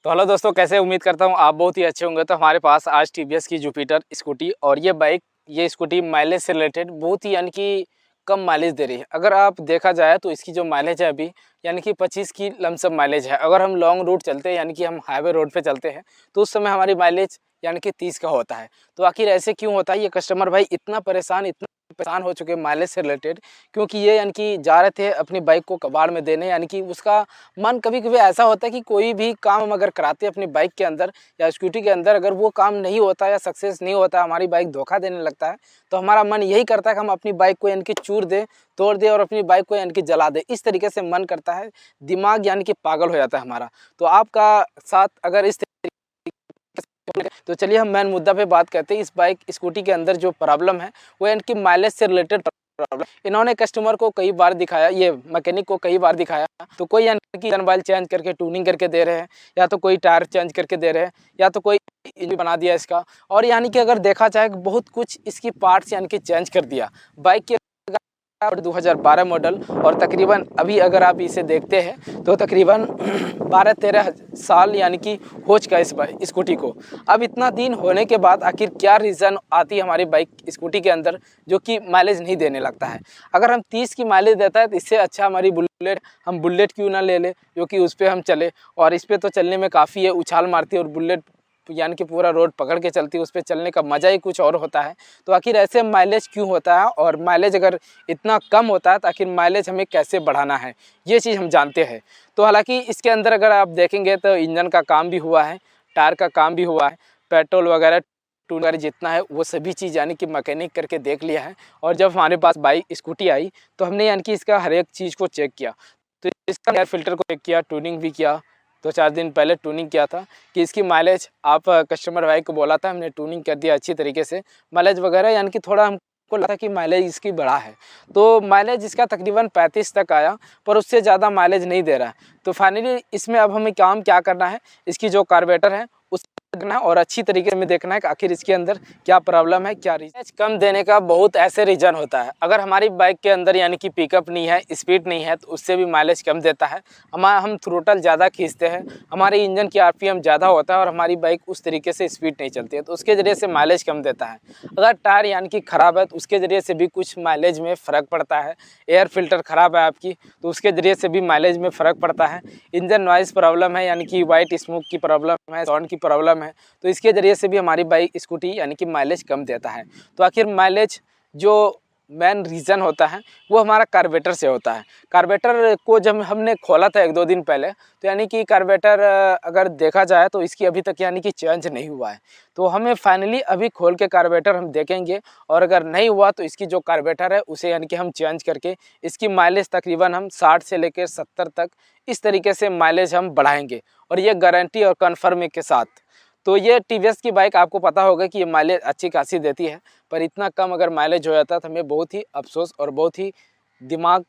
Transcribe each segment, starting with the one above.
तो हेलो दोस्तों, कैसे उम्मीद करता हूँ आप बहुत ही अच्छे होंगे। तो हमारे पास आज टीवीएस की जुपिटर स्कूटी और ये स्कूटी माइलेज से रिलेटेड बहुत ही यानी कि कम माइलेज दे रही है। अगर आप देखा जाए तो इसकी जो माइलेज है अभी यानी कि 25 की लमसम माइलेज है। अगर हम लॉन्ग रूट चलते हैं यानी कि हम हाईवे रोड पे चलते हैं तो उस समय हमारी माइलेज यानी कि 30 का होता है। तो आखिर ऐसे क्यों होता है? ये कस्टमर भाई इतना परेशान हो चुके हैं माइलेज से रिलेटेड, क्योंकि ये यानी कि जा रहे थे अपनी बाइक को कबाड़ में देने। यानी कि उसका मन कभी कभी ऐसा होता है कि कोई भी काम हम अगर कराते हैं अपनी बाइक के अंदर या स्कूटी के अंदर, अगर वो काम नहीं होता या सक्सेस नहीं होता, हमारी बाइक धोखा देने लगता है, तो हमारा मन यही करता है कि हम अपनी बाइक को यानी कि चूर दें, तोड़ दें और अपनी बाइक को यानी कि जला दें। इस तरीके से मन करता है, दिमाग यानी कि पागल हो जाता है हमारा। तो आपका साथ अगर इस तो चलिए हम मेन मुद्दा पे बात करते हैं। इस बाइक स्कूटी के अंदर जो प्रॉब्लम है वो इनकी माइलेज से रिलेटेड प्रॉब्लम। इन्होंने कस्टमर को कई बार दिखाया, ये मैकेनिक को कई बार दिखाया, तो कोई यानी कि इंजन चेंज करके ट्यूनिंग करके दे रहे हैं, या तो कोई टायर चेंज करके दे रहे हैं, या तो कोई इंजन बना दिया इसका। और यानी कि अगर देखा जाए बहुत कुछ इसकी पार्ट्स यानी कि चेंज कर दिया बाइक के। 2012 मॉडल और तकरीबन अभी अगर आप इसे देखते हैं तो तकरीबन 12-13 साल यानी कि हो चुका इस स्कूटी को। अब इतना दिन होने के बाद आखिर क्या रीज़न आती है हमारी बाइक स्कूटी के अंदर जो कि माइलेज नहीं देने लगता है? अगर हम 30 की माइलेज देता है तो इससे अच्छा हमारी हम बुलेट क्यों ना ले जो कि उस पर हम चले। और इस पर तो चलने में काफ़ी है, उछाल मारती है और बुलेट यानी कि पूरा रोड पकड़ के चलती है, उस पर चलने का मज़ा ही कुछ और होता है। तो आखिर ऐसे माइलेज क्यों होता है? और माइलेज अगर इतना कम होता है तो आखिर माइलेज हमें कैसे बढ़ाना है, ये चीज़ हम जानते हैं। तो हालांकि इसके अंदर अगर आप देखेंगे तो इंजन का काम भी हुआ है, टायर का काम भी हुआ है, पेट्रोल वगैरह टून वगैरह जितना है वो सभी चीज़ यानी कि मैकेनिक करके देख लिया है। और जब हमारे पास बाइक स्कूटी आई तो हमने यानी कि इसका हर एक चीज़ को चेक किया। तो इसका एयर फिल्टर को चेक किया, ट्यूनिंग भी किया। 2-4 दिन पहले ट्यूनिंग किया था कि इसकी माइलेज, आप कस्टमर भाई को बोला था, हमने ट्यूनिंग कर दिया अच्छी तरीके से, माइलेज वगैरह यानी कि थोड़ा हमको लगा कि माइलेज इसकी बढ़ा है। तो माइलेज इसका तकरीबन 35 तक आया, पर उससे ज़्यादा माइलेज नहीं दे रहा है। तो फाइनली इसमें अब हमें काम क्या करना है, इसकी जो कार्बोरेटर है उस देखना है और अच्छी तरीके में देखना है कि आखिर इसके अंदर क्या प्रॉब्लम है, क्या रीजन। कम देने का बहुत ऐसे रीजन होता है। अगर हमारी बाइक के अंदर यानी कि पिकअप नहीं है, स्पीड नहीं है, तो उससे भी माइलेज कम देता है। हम थ्रोटल ज़्यादा खींचते हैं, हमारे इंजन की आरपीएम ज़्यादा होता है और हमारी बाइक उस तरीके से स्पीड नहीं चलती है, तो उसके ज़रिए से माइलेज कम देता है। अगर टायर यानी कि ख़राब है तो उसके ज़रिए से भी कुछ माइलेज में फ़र्क पड़ता है। एयर फिल्टर ख़राब है आपकी तो उसके ज़रिए से भी माइलेज में फ़र्क पड़ता है। इंजन नॉइज़ प्रॉब्लम है यानी कि वाइट स्मोक की प्रॉब्लम है, साउंड की प्रॉब्लम है, तो इसके ज़रिए से भी हमारी बाइक स्कूटी यानी कि माइलेज कम देता है। तो आखिर माइलेज जो मेन रीज़न होता है वो हमारा कार्बोरेटर से होता है। कार्बोरेटर को जब हमने खोला था 1-2 दिन पहले, तो यानी कि कार्बोरेटर अगर देखा जाए तो इसकी अभी तक यानी कि चेंज नहीं हुआ है। तो हमें फाइनली अभी खोल के कार्बोरेटर हम देखेंगे और अगर नहीं हुआ तो इसकी जो कार्बोरेटर है उसे यानी कि हम चेंज करके इसकी माइलेज तकरीबन हम 60 से लेकर 70 तक इस तरीके से माइलेज हम बढ़ाएंगे, और ये गारंटी और कन्फर्म के साथ। तो ये टीवीएस की बाइक आपको पता होगा कि ये माइलेज अच्छी खासी देती है, पर इतना कम अगर माइलेज हो जाता है तो हमें बहुत ही अफसोस और बहुत ही दिमाग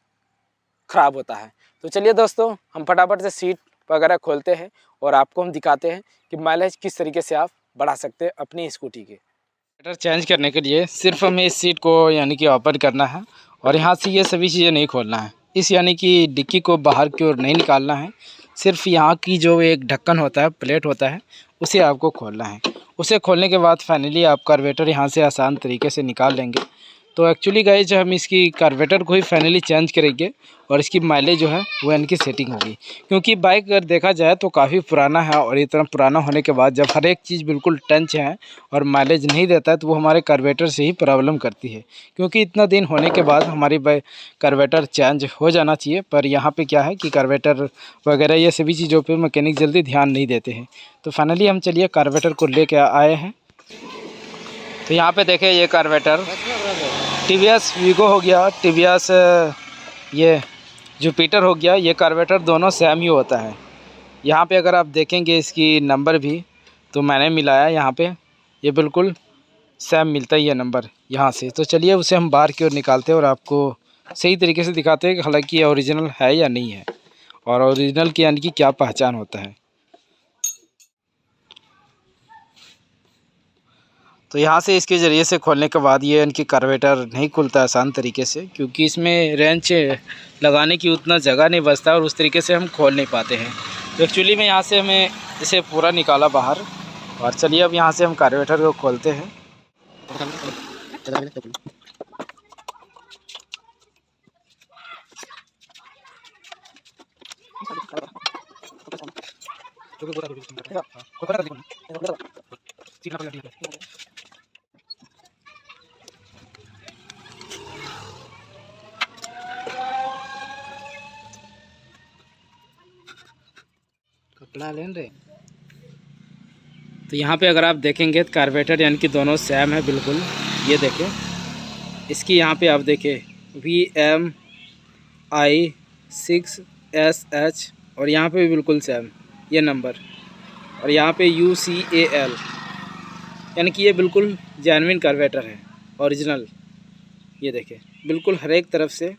ख़राब होता है। तो चलिए दोस्तों, हम फटाफट से सीट वगैरह खोलते हैं और आपको हम दिखाते हैं कि माइलेज किस तरीके से आप बढ़ा सकते हैं अपनी स्कूटी के। बैटर चेंज करने के लिए सिर्फ हमें इस सीट को यानी कि ओपन करना है और यहाँ से ये सभी चीज़ें नहीं खोलना है। इस यानी कि डिक्की को बाहर की ओर नहीं निकालना है, सिर्फ यहाँ की जो एक ढक्कन होता है, प्लेट होता है, उसे आपको खोलना है। उसे खोलने के बाद फाइनली आप कार्बोरेटर यहाँ से आसान तरीके से निकाल लेंगे। तो एक्चुअली गाइस हम इसकी कार्बोरेटर को ही फाइनली चेंज करेंगे और इसकी माइलेज जो है वो इनकी सेटिंग होगी, क्योंकि बाइक अगर देखा जाए तो काफ़ी पुराना है और इतना पुराना होने के बाद जब हर एक चीज़ बिल्कुल टंच है और माइलेज नहीं देता है तो वो हमारे कार्बोरेटर से ही प्रॉब्लम करती है। क्योंकि इतना दिन होने के बाद हमारी बाइक कार्बोरेटर चेंज हो जाना चाहिए, पर यहाँ पे क्या है कि कार्बोरेटर वगैरह ये सभी चीज़ों पे मैकेनिक जल्दी ध्यान नहीं देते हैं। तो फाइनली हम चलिए कार्बोरेटर को लेके आए हैं। तो यहाँ पे देखें ये कार्बोरेटर टीवीएस वीगो हो गया, टीवीएस ये जुपिटर हो गया, ये कार्बोरेटर दोनों सेम ही होता है। यहाँ पे अगर आप देखेंगे इसकी नंबर भी तो मैंने मिलाया यहाँ पे, ये बिल्कुल सेम मिलता ही है नंबर यहाँ से। तो चलिए उसे हम बाहर की ओर निकालते हैं और आपको सही तरीके से दिखाते हैं कि हालांकि ये ओरिजिनल है या नहीं है और ओरिजिनल की यानी कि क्या पहचान होता है। तो यहाँ से इसके ज़रिए से खोलने के बाद ये इनकी कार्बोरेटर नहीं खुलता आसान तरीके से, क्योंकि इसमें रेंच लगाने की उतना जगह नहीं बचता और उस तरीके से हम खोल नहीं पाते हैं। तो एक्चुअली में यहाँ से हमें इसे पूरा निकाला बाहर। और चलिए अब यहाँ से हम कार्बोरेटर को खोलते हैं। कपड़ा लें रे। तो यहाँ पे अगर आप देखेंगे तो कार्बोरेटर यानी कि दोनों सेम है बिल्कुल। ये देखें, इसकी यहाँ पे आप देखें VMI6SH और यहाँ पे भी बिल्कुल सेम ये नंबर, और यहाँ पे UCAL, यानी कि ये बिल्कुल जेन्युइन कार्बोरेटर है, ओरिजिनल। ये देखें बिल्कुल हर एक तरफ से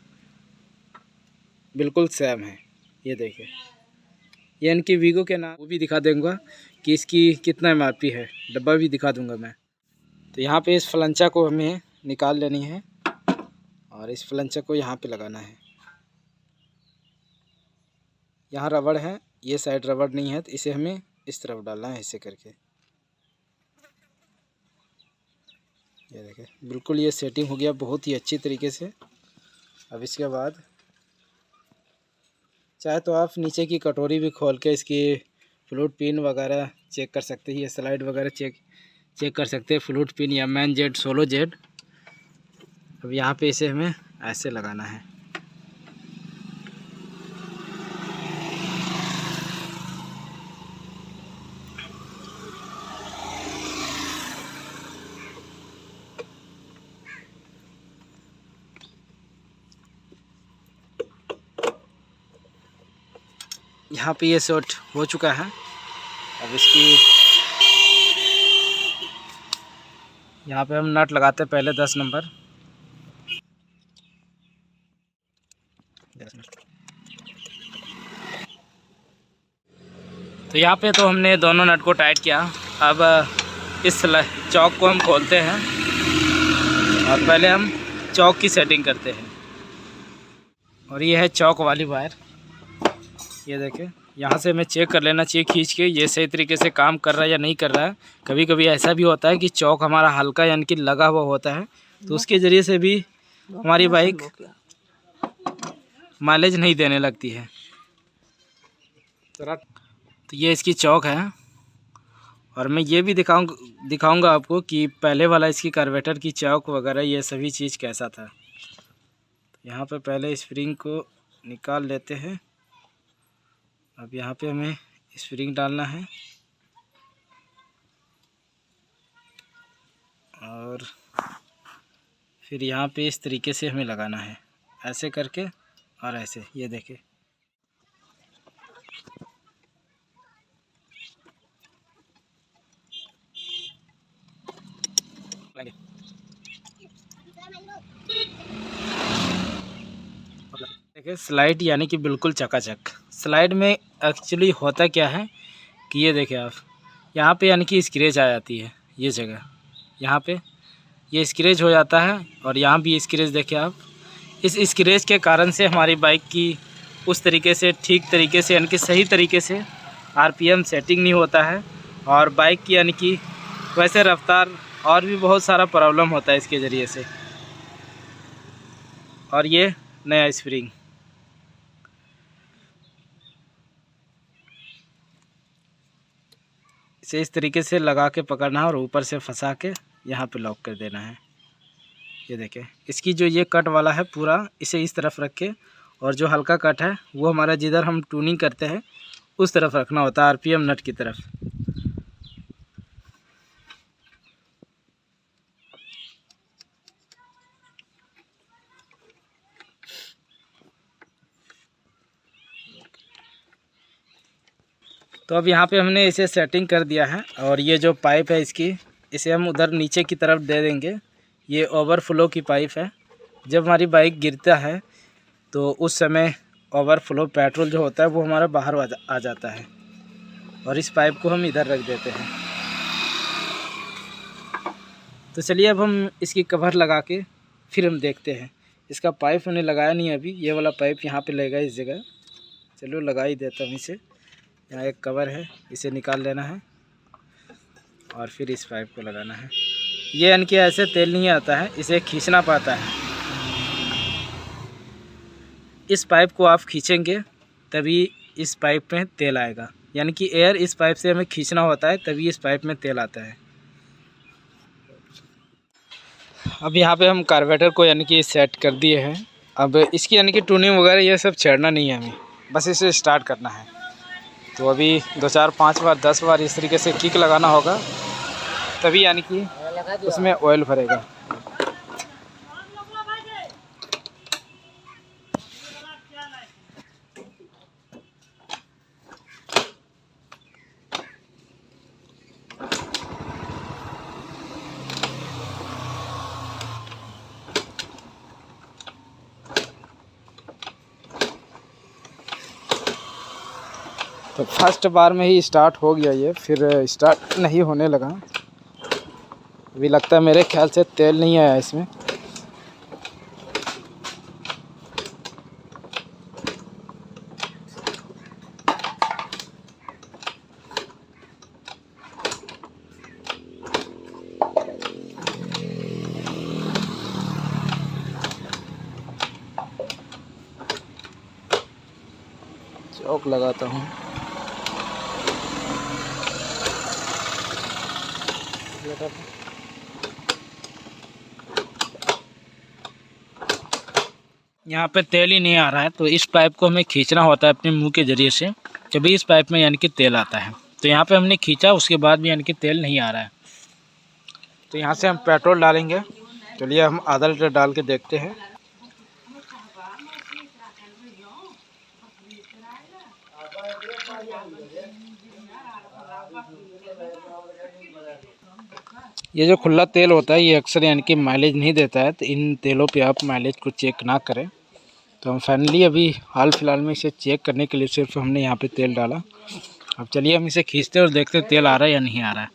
बिल्कुल सेम है। ये देखें, ये इनकी वीगो के नाम वो भी दिखा दूँगा कि इसकी कितना MRP है, डब्बा भी दिखा दूँगा मैं। तो यहाँ पे इस फ्लंचा को हमें निकाल लेनी है और इस फ्लंचा को यहाँ पे लगाना है। यहाँ रबड़ है, ये साइड रबड़ नहीं है, तो इसे हमें इस तरफ डालना है ऐसे करके। ये देखें बिल्कुल ये सेटिंग हो गया बहुत ही अच्छी तरीके से। अब इसके बाद चाहे तो आप नीचे की कटोरी भी खोल के इसकी फ्लूट पिन वगैरह चेक कर सकते हैं, ये स्लाइड वगैरह चेक कर सकते हैं, फ्लूट पिन या मैन जेड, सोलो जेड। अब यहाँ पे इसे हमें ऐसे लगाना है। यहाँ पे ये शॉट हो चुका है। अब इसकी यहाँ पे हम नट लगाते हैं पहले 10 नंबर। तो यहाँ पे तो हमने दोनों नट को टाइट किया। अब इस चौक को हम खोलते हैं और पहले हम चौक की सेटिंग करते हैं। और ये है चौक वाली वायर। ये देखें, यहाँ से हमें चेक कर लेना चाहिए खींच के ये सही तरीके से काम कर रहा है या नहीं कर रहा है। कभी कभी ऐसा भी होता है कि चौक हमारा हल्का यानी कि लगा हुआ होता है, तो उसके ज़रिए से भी हमारी बाइक माइलेज नहीं देने लगती है। तो ये इसकी चौक है। और मैं ये भी दिखाऊंगा आपको कि पहले वाला इसकी कार्बोरेटर की चौक वगैरह ये सभी चीज़ कैसा था। तो यहाँ पे पहले स्प्रिंग को निकाल लेते हैं। अब यहाँ पे हमें स्प्रिंग डालना है और फिर यहाँ पे इस तरीके से हमें लगाना है, ऐसे करके और ऐसे। ये देखें, देखिए स्लाइड यानी कि बिल्कुल चकाचक। स्लाइड में एक्चुअली होता क्या है कि ये देखें आप, यहाँ पे यानी कि स्क्रैच आ जाती है, ये जगह यहाँ पे ये स्क्रैच हो जाता है और यहाँ भी स्क्रैच देखें आप। इस स्क्रैच के कारण से हमारी बाइक की उस तरीके से ठीक तरीके से यानी कि सही तरीके से RPM सेटिंग नहीं होता है और बाइक की यानी कि वैसे रफ्तार और भी बहुत सारा प्रॉब्लम होता है इसके ज़रिए से। और ये नया स्प्रिंग, इसे इस तरीके से लगा के पकड़ना है और ऊपर से फंसा के यहाँ पे लॉक कर देना है। ये देखें, इसकी जो ये कट वाला है पूरा इसे इस तरफ रख के, और जो हल्का कट है वो हमारा जिधर हम ट्यूनिंग करते हैं उस तरफ रखना होता है, RPM नट की तरफ। तो अब यहाँ पे हमने इसे सेटिंग कर दिया है और ये जो पाइप है इसकी, इसे हम उधर नीचे की तरफ दे देंगे। ये ओवरफ्लो की पाइप है। जब हमारी बाइक गिरता है तो उस समय ओवरफ्लो पेट्रोल जो होता है वो हमारा बाहर आ जाता है, और इस पाइप को हम इधर रख देते हैं। तो चलिए अब हम इसकी कवर लगा के फिर हम देखते हैं। इसका पाइप हमने लगाया नहीं अभी, ये वाला पाइप यहाँ पे लगेगा इस जगह। चलो लगा ही देता हूँ इसे। यहाँ एक कवर है, इसे निकाल लेना है और फिर इस पाइप को लगाना है। ये यानी कि ऐसे तेल नहीं आता है, इसे खींचना पड़ता है। इस पाइप को आप खींचेंगे तभी इस पाइप में तेल आएगा, यानी कि एयर इस पाइप से हमें खींचना होता है तभी इस पाइप में तेल आता है। अब यहाँ पे हम कार्बोरेटर को यानी कि सेट कर दिए हैं। अब इसकी यानी कि ट्यूनिंग वगैरह ये सब छेड़ना नहीं है हमें, बस इसे स्टार्ट करना है। तो अभी 2 4 5 बार 10 बार इस तरीके से किक लगाना होगा, तभी यानी कि उसमें ऑयल भरेगा। तो फर्स्ट बार में ही स्टार्ट हो गया ये, फिर स्टार्ट नहीं होने लगा। अभी लगता है मेरे ख्याल से तेल नहीं आया इसमें। चौक लगाता हूँ। यहाँ पे तेल ही नहीं आ रहा है, तो इस पाइप को हमें खींचना होता है अपने मुंह के ज़रिए से, तभी इस पाइप में यानी कि तेल आता है। तो यहाँ पे हमने खींचा, उसके बाद भी यानी कि तेल नहीं आ रहा है। तो यहाँ से हम पेट्रोल डालेंगे। चलिए हम आधा लीटर डाल के देखते हैं। ये जो खुला तेल होता है ये अक्सर यानी कि माइलेज नहीं देता है, तो इन तेलों पे आप माइलेज को चेक ना करें। तो हम फाइनली अभी हाल फिलहाल में इसे चेक करने के लिए सिर्फ हमने यहाँ पे तेल डाला। अब चलिए हम इसे खींचते और देखते तेल आ रहा है या नहीं आ रहा है।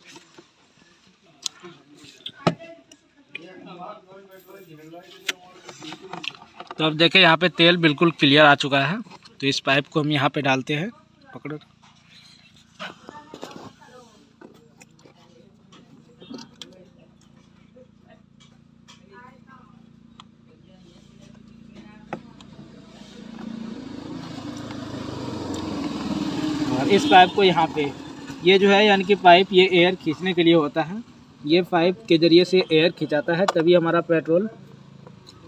तो अब देखें यहाँ पे तेल बिल्कुल क्लियर आ चुका है। तो इस पाइप को हम यहाँ पे डालते हैं, पकड़ो। और इस पाइप को यहाँ पे, ये जो है यानी कि पाइप ये एयर खींचने के लिए होता है। ये पाइप के ज़रिए से एयर खिंचाता है, तभी हमारा पेट्रोल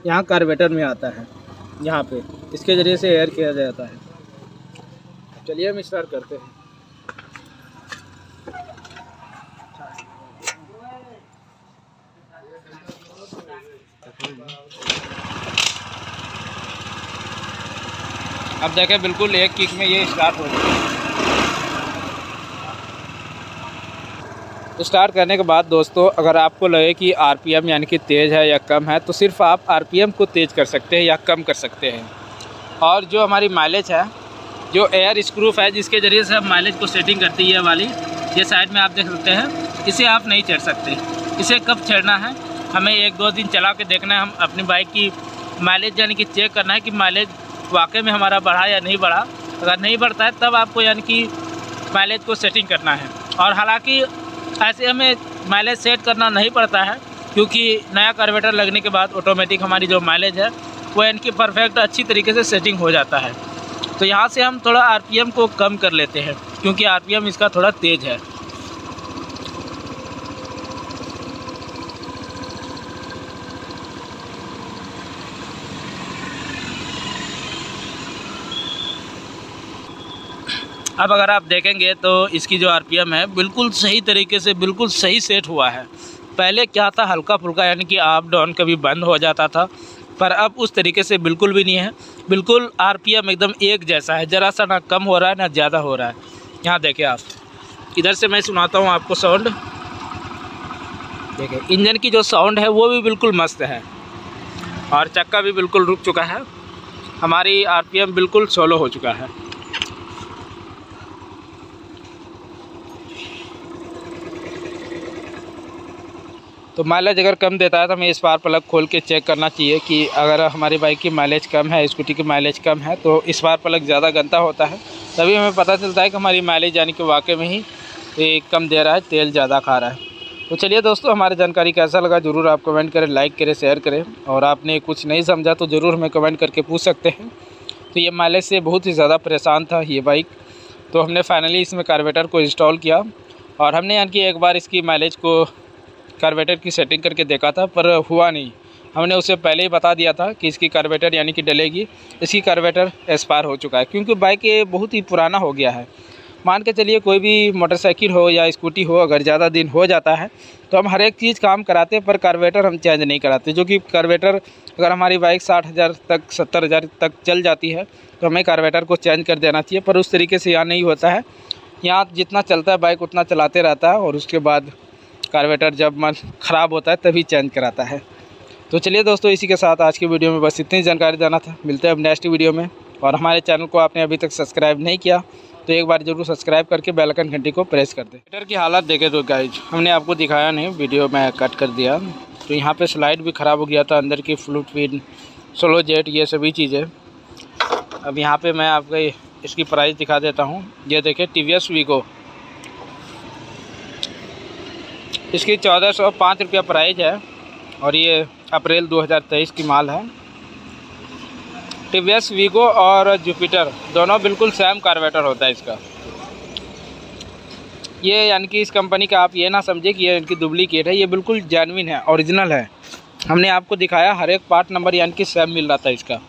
यहाँ कार्बोरेटर में आता है। यहाँ पे इसके ज़रिए से एयर किया जाता है। चलिए हम स्टार्ट करते हैं। अब देखें बिल्कुल एक किक में ये स्टार्ट हो गया। स्टार्ट करने के बाद दोस्तों, अगर आपको लगे कि आरपीएम यानी कि तेज़ है या कम है, तो सिर्फ आप आरपीएम को तेज़ कर सकते हैं या कम कर सकते हैं। और जो हमारी माइलेज है, जो एयर स्क्रू है जिसके ज़रिए से हम माइलेज को सेटिंग करती है वाली, ये साइड में आप देख सकते हैं, इसे आप नहीं छेड़ सकते। इसे कब छेड़ना है, हमें 1-2 दिन चला के देखना है। हम अपनी बाइक की माइलेज यानी कि चेक करना है कि माइलेज वाकई में हमारा बढ़ा या नहीं बढ़ा। अगर नहीं बढ़ता है तब आपको यानी कि माइलेज को सेटिंग करना है। और हालांकि ऐसे हमें माइलेज सेट करना नहीं पड़ता है, क्योंकि नया कार्बोरेटर लगने के बाद ऑटोमेटिक हमारी जो माइलेज है वो यानी कि परफेक्ट अच्छी तरीके से सेटिंग हो जाता है। तो यहाँ से हम थोड़ा आरपीएम को कम कर लेते हैं, क्योंकि आरपीएम इसका थोड़ा तेज़ है। अब अगर आप देखेंगे तो इसकी जो आरपीएम है बिल्कुल सही तरीके से, बिल्कुल सही सेट हुआ है। पहले क्या था, हल्का फुल्का यानी कि अप डाउन कभी बंद हो जाता था, पर अब उस तरीके से बिल्कुल भी नहीं है। बिल्कुल आरपीएम एकदम एक जैसा है, ज़रा सा ना कम हो रहा है ना ज़्यादा हो रहा है। यहाँ देखिए आप, इधर से मैं सुनाता हूँ आपको साउंड। देखिए इंजन की जो साउंड है वो भी बिल्कुल मस्त है, और चक्का भी बिल्कुल रुक चुका है। हमारी आरपीएम बिल्कुल सोलो हो चुका है। तो माइलेज अगर कम देता है तो हमें स्पार्क प्लग खोल के चेक करना चाहिए कि अगर हमारी बाइक की माइलेज कम है, स्कूटी की माइलेज कम है, तो स्पार्क प्लग ज़्यादा गंदा होता है। तभी हमें पता चलता है कि हमारी माइलेज यानी कि वाकई में ही ये कम दे रहा है, तेल ज़्यादा खा रहा है। तो चलिए दोस्तों, हमारी जानकारी कैसा लगा ज़रूर आप कमेंट करें, लाइक करें, शेयर करें। और आपने कुछ नहीं समझा तो ज़रूर हमें कमेंट करके पूछ सकते हैं। तो ये माइलेज से बहुत ही ज़्यादा परेशान था ये बाइक, तो हमने फाइनली इसमें कार्बोरेटर को इंस्टॉल किया और हमने यानी कि एक बार इसकी माइलेज को कार्बोरेटर की सेटिंग करके देखा था, पर हुआ नहीं। हमने उसे पहले ही बता दिया था कि इसकी कार्बोरेटर यानी कि डलेगी, इसकी कार्बोरेटर एक्सपायर हो चुका है, क्योंकि बाइक ये बहुत ही पुराना हो गया है। मान के चलिए कोई भी मोटरसाइकिल हो या स्कूटी हो, अगर ज़्यादा दिन हो जाता है तो हम हर एक चीज़ काम कराते हैं, पर कार्बोरेटर हम चेंज नहीं कराते। जो कि कार्बोरेटर अगर हमारी बाइक 60,000 तक 70,000 तक चल जाती है तो हमें कार्बोरेटर को चेंज कर देना चाहिए, पर उस तरीके से यहाँ नहीं होता है। यहाँ जितना चलता है बाइक उतना चलाते रहता है और उसके बाद कार्बोरेटर जब मन ख़राब होता है तभी चेंज कराता है। तो चलिए दोस्तों, इसी के साथ आज की वीडियो में बस इतनी जानकारी देना था। मिलते हैं अब नेक्स्ट वीडियो में। और हमारे चैनल को आपने अभी तक सब्सक्राइब नहीं किया तो एक बार ज़रूर सब्सक्राइब करके बेल आइकन घंटी को प्रेस कर दें। मीटर की हालत देखें तो गाइज हमने आपको दिखाया नहीं, वीडियो में कट कर दिया। तो यहाँ पे स्लाइड भी ख़राब हो गया था, अंदर की फ्लूइड फिन, स्लो जेट, ये सभी चीज़ें। अब यहाँ पे मैं आपको इसकी प्राइस दिखा देता हूँ। ये देखें TVS वीगो, इसकी 1405 रुपया प्राइस है और ये अप्रैल 2023 की माल है। TVS वीगो और जुपिटर दोनों बिल्कुल सेम कार्बोरेटर होता है इसका। ये यानी कि इस कंपनी का आप ये ना समझे कि ये इनकी डुप्लीकेट है, ये बिल्कुल जेन्युइन है, ओरिजिनल है। हमने आपको दिखाया, हर एक पार्ट नंबर यानी कि सेम मिल रहा था इसका।